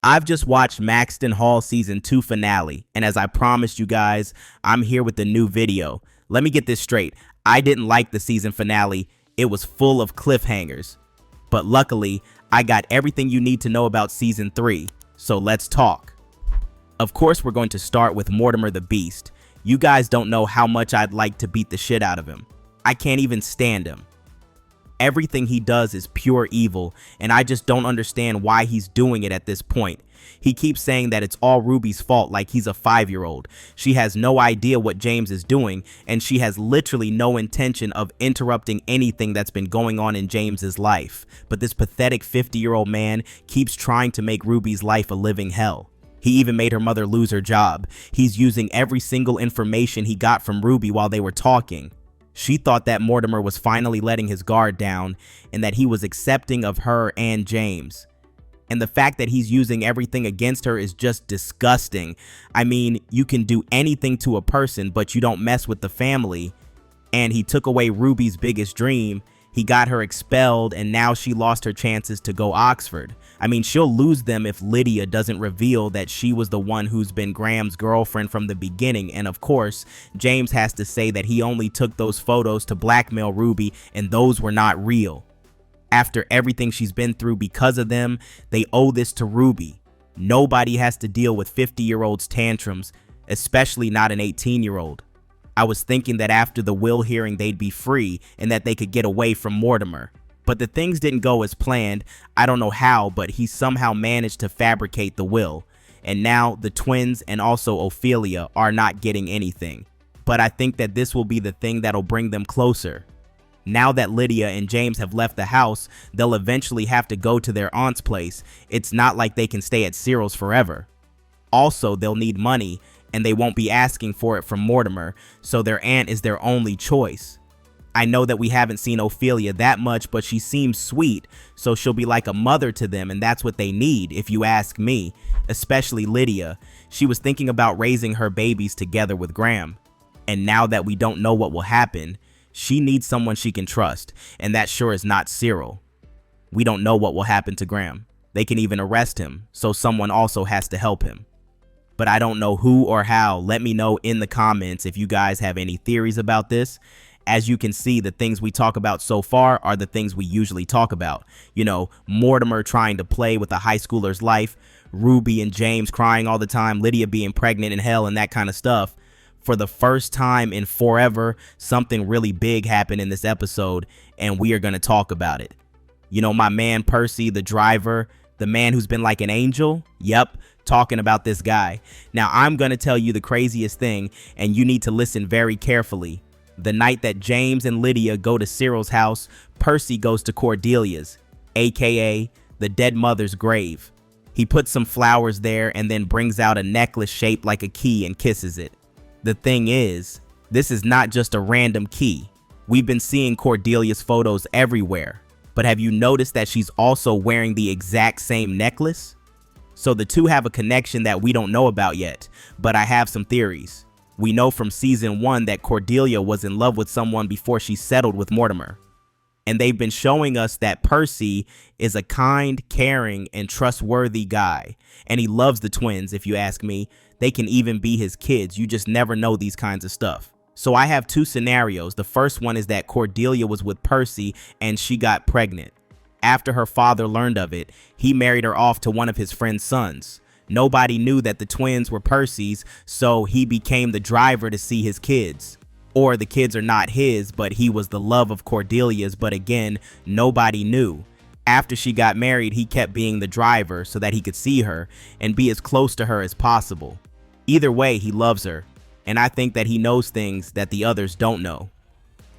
I've just watched Maxton Hall season 2 finale, and as I promised you guys, I'm here with the new video. Let me get this straight. I didn't like the season finale. It was full of cliffhangers. But luckily, I got everything you need to know about season 3. So let's talk. Of course, we're going to start with Mortimer the Beast. You guys don't know how much I'd like to beat the shit out of him. I can't even stand him. Everything he does is pure evil, and I just don't understand why he's doing it at this point. He keeps saying that it's all Ruby's fault like he's a 5-year-old. She has no idea what James is doing, and she has literally no intention of interrupting anything that's been going on in James's life. But this pathetic 50-year-old man keeps trying to make Ruby's life a living hell. He even made her mother lose her job. He's using every single information he got from Ruby while they were talking. She thought that Mortimer was finally letting his guard down and that he was accepting of her and James. And the fact that he's using everything against her is just disgusting. I mean, you can do anything to a person, but you don't mess with the family. And he took away Ruby's biggest dream. He got her expelled, and now she lost her chances to go Oxford. I mean, she'll lose them if Lydia doesn't reveal that she was the one who's been Graham's girlfriend from the beginning. And of course, James has to say that he only took those photos to blackmail Ruby, and those were not real. After everything she's been through because of them, they owe this to Ruby. Nobody has to deal with 50-year-olds' tantrums, especially not an 18-year-old. I was thinking that after the will hearing they'd be free and that they could get away from Mortimer. But the things didn't go as planned. I don't know how, but he somehow managed to fabricate the will. And now the twins and also Ophelia are not getting anything. But I think that this will be the thing that'll bring them closer. Now that Lydia and James have left the house, they'll eventually have to go to their aunt's place. It's not like they can stay at Cyril's forever. Also, they'll need money, and they won't be asking for it from Mortimer, so their aunt is their only choice. I know that we haven't seen Ophelia that much, but she seems sweet, so she'll be like a mother to them, and that's what they need, if you ask me, especially Lydia. She was thinking about raising her babies together with Graham, and now that we don't know what will happen, she needs someone she can trust, and that sure is not Cyril. We don't know what will happen to Graham. They can even arrest him, so someone also has to help him. But I don't know who or how. Let me know in the comments if you guys have any theories about this. As you can see, the things we talk about so far are the things we usually talk about. You know, Mortimer trying to play with a high schooler's life, Ruby and James crying all the time, Lydia being pregnant in hell and that kind of stuff. For the first time in forever, something really big happened in this episode, and we are going to talk about it. You know, my man Percy, the driver, the man who's been like an angel? Yep, talking about this guy. Now, I'm going to tell you the craziest thing, and you need to listen very carefully. The night that James and Lydia go to Cyril's house, Percy goes to Cordelia's, aka the dead mother's grave. He puts some flowers there and then brings out a necklace shaped like a key and kisses it. The thing is, this is not just a random key. We've been seeing Cordelia's photos everywhere, but have you noticed that she's also wearing the exact same necklace? So the two have a connection that we don't know about yet, but I have some theories. We know from season 1 that Cordelia was in love with someone before she settled with Mortimer. And they've been showing us that Percy is a kind, caring, and trustworthy guy. And he loves the twins, if you ask me. They can even be his kids. You just never know these kinds of stuff. So I have two scenarios. The first one is that Cordelia was with Percy and she got pregnant. After her father learned of it, he married her off to one of his friend's sons. Nobody knew that the twins were Percy's, so he became the driver to see his kids. Or the kids are not his, but he was the love of Cordelia's, but again, nobody knew. After she got married, he kept being the driver so that he could see her and be as close to her as possible. Either way, he loves her, and I think that he knows things that the others don't know.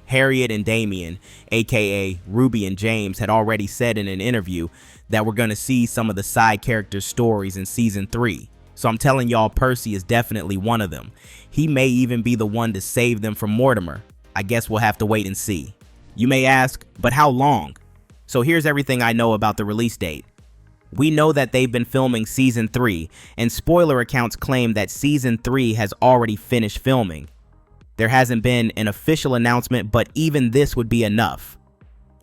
Harriet and Damien, aka Ruby and James, had already said in an interview that we're going to see some of the side characters' stories in season 3. So I'm telling y'all, Percy is definitely one of them. He may even be the one to save them from Mortimer. I guess we'll have to wait and see. You may ask, but how long? So here's everything I know about the release date. We know that they've been filming season 3, and spoiler accounts claim that season 3 has already finished filming. There hasn't been an official announcement, but even this would be enough.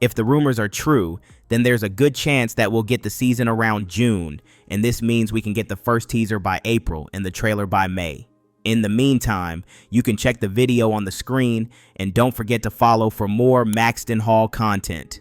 If the rumors are true, then there's a good chance that we'll get the season around June, and this means we can get the first teaser by April and the trailer by May. In the meantime, you can check the video on the screen, and don't forget to follow for more Maxton Hall content.